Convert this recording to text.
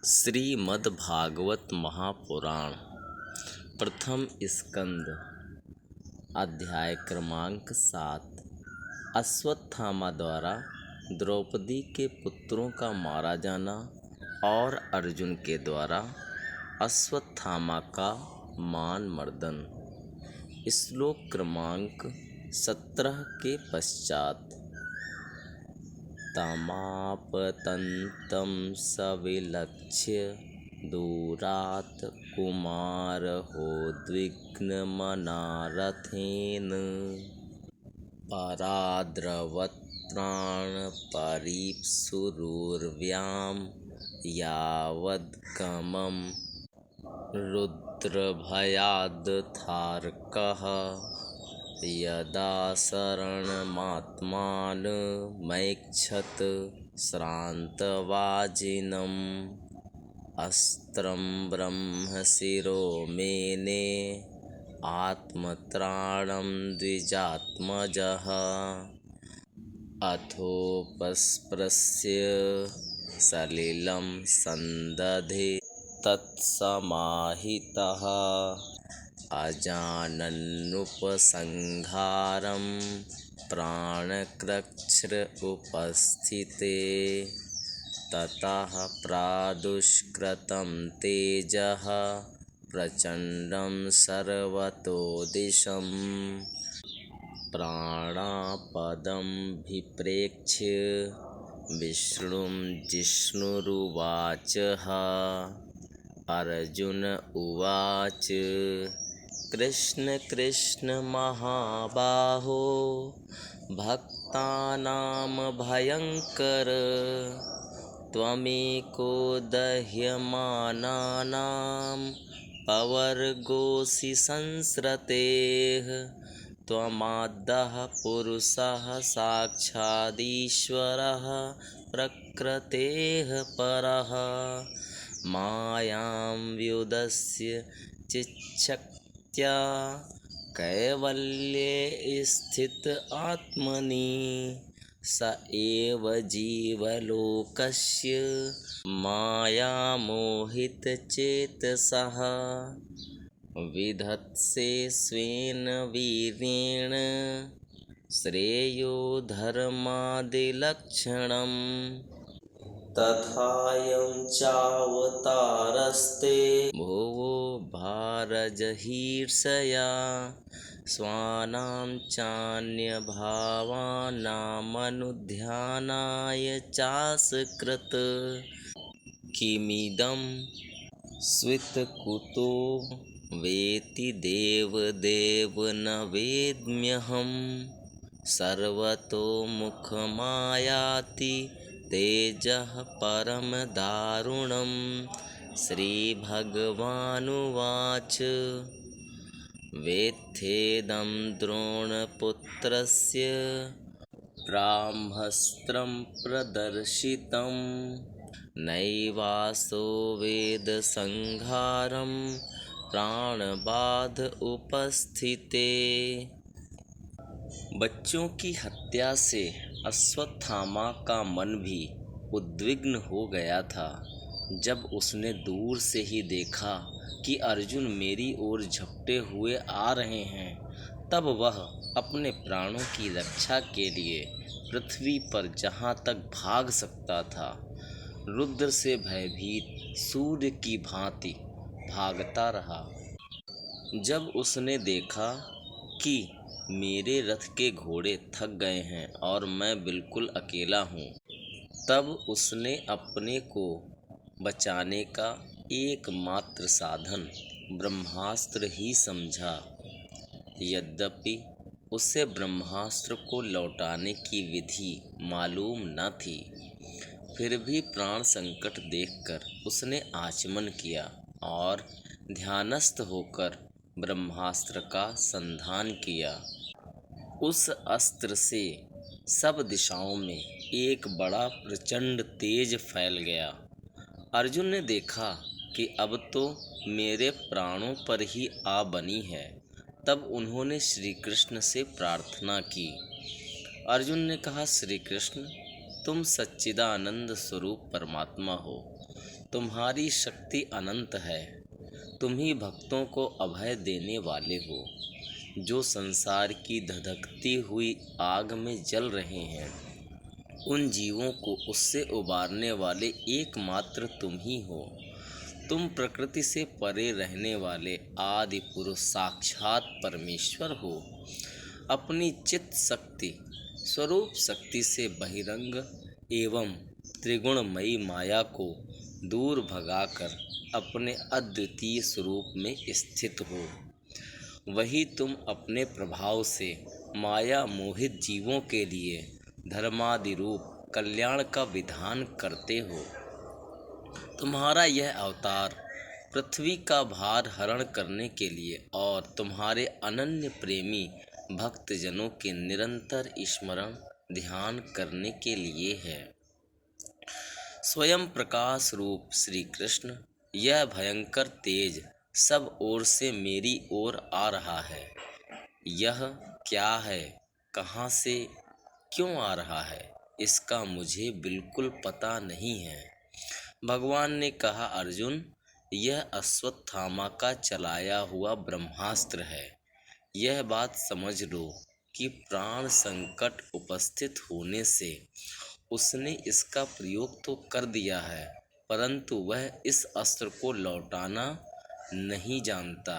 श्रीमद्भागवत महापुराण प्रथम स्कंद अध्याय क्रमांक 7। अश्वत्थामा द्वारा द्रौपदी के पुत्रों का मारा जाना और अर्जुन के द्वारा अश्वत्थामा का मान मर्दन। श्लोक क्रमांक 17 के पश्चात। तमापतन्तं सविलक्ष्य दूरात् कुमारोद्विग्नमनारथेन पराद्रवत्प्राणपरीप्सुरुर्व्यां यावद्गमं रुद्रभयाद्धारकः यदा शरणमात्मानमैक्षत श्रान्तवाजिनम् अस्त्रं ब्रह्मशिरो मेने आत्मत्राणं द्विजात्मजः अथोपस्पृश्य सलिलं सन्दधे तत्समाहितः अजानन्नुपसंहारं प्राणकृच्छ्र उपस्थिते ततः प्रादुष्कृतं तेजः प्रचण्डं सर्वतो दिशं प्राणापदं विप्रेक्ष्य विष्णुं जिष्णुरुवाचः। अर्जुन उवाच कृष्ण कृष्ण महाबाहो भक्तानां भयङ्कर त्वमेको दह्यमानानां पवर्गोऽसि संसृतेः त्वमाद्यः पुरुषः साक्षादीश्वरः प्रकृतेः परः मायां व्युदस्य चिच्छक्त्या कैवल्ये स्थित आत्मनि स एव जीवलोकस्य मायामोहितचेतसः विधत्से स्वेन वीर्येण श्रेयो धर्मादिलक्षणम् तथायं चावतारस्ते भुवो भारजहीर्षया स्वानां चान्यभावानामनुध्यानाय चासकृत् किमिदं स्वित्कुतो वेति देवदेव न वेद्म्यहं सर्वतोमुखमायाति तेजः परम दारुणं। श्रीभगवानुवाच वेत्थेदं द्रोणपुत्रस्य ब्राह्मस्त्रं प्रदर्शितं नैवासो वेदसंहारं प्राणबाध उपस्थिते। बच्चों की हत्या से अश्वत्थामा का मन भी उद्विग्न हो गया था। जब उसने दूर से ही देखा कि अर्जुन मेरी ओर झपटे हुए आ रहे हैं, तब वह अपने प्राणों की रक्षा के लिए पृथ्वी पर जहाँ तक भाग सकता था, रुद्र से भयभीत सूर्य की भांति भागता रहा। जब उसने देखा कि मेरे रथ के घोड़े थक गए हैं और मैं बिल्कुल अकेला हूँ, तब उसने अपने को बचाने का एकमात्र साधन ब्रह्मास्त्र ही समझा। यद्यपि उसे ब्रह्मास्त्र को लौटाने की विधि मालूम न थी, फिर भी प्राण संकट देखकर उसने आचमन किया और ध्यानस्थ होकर ब्रह्मास्त्र का संधान किया। उस अस्त्र से सब दिशाओं में एक बड़ा प्रचंड तेज फैल गया। अर्जुन ने देखा कि अब तो मेरे प्राणों पर ही आ बनी है। तब उन्होंने श्री कृष्ण से प्रार्थना की। अर्जुन ने कहा, श्री कृष्ण, तुम सच्चिदानंद स्वरूप परमात्मा हो। तुम्हारी शक्ति अनंत है। तुम ही भक्तों को अभय देने वाले हो। जो संसार की धधकती हुई आग में जल रहे हैं, उन जीवों को उससे उबारने वाले एकमात्र तुम ही हो। तुम प्रकृति से परे रहने वाले आदि पुरुष साक्षात परमेश्वर हो। अपनी चित्त शक्ति स्वरूप शक्ति से बहिरंग एवं त्रिगुणमयी माया को दूर भगाकर अपने अद्वितीय स्वरूप में स्थित हो। वही तुम अपने प्रभाव से माया मोहित जीवों के लिए धर्मादि रूप कल्याण का विधान करते हो। तुम्हारा यह अवतार पृथ्वी का भार हरण करने के लिए और तुम्हारे अनन्य प्रेमी भक्तजनों के निरंतर स्मरण ध्यान करने के लिए है। स्वयं प्रकाश रूप श्री कृष्ण यह भयंकर तेज सब ओर से मेरी ओर आ रहा है। यह क्या है, कहाँ से, क्यों आ रहा है, इसका मुझे बिल्कुल पता नहीं है। भगवान ने कहा, अर्जुन, यह अश्वत्थामा का चलाया हुआ ब्रह्मास्त्र है। यह बात समझ लो कि प्राण संकट उपस्थित होने से उसने इसका प्रयोग तो कर दिया है, परंतु वह इस अस्त्र को लौटाना नहीं जानता।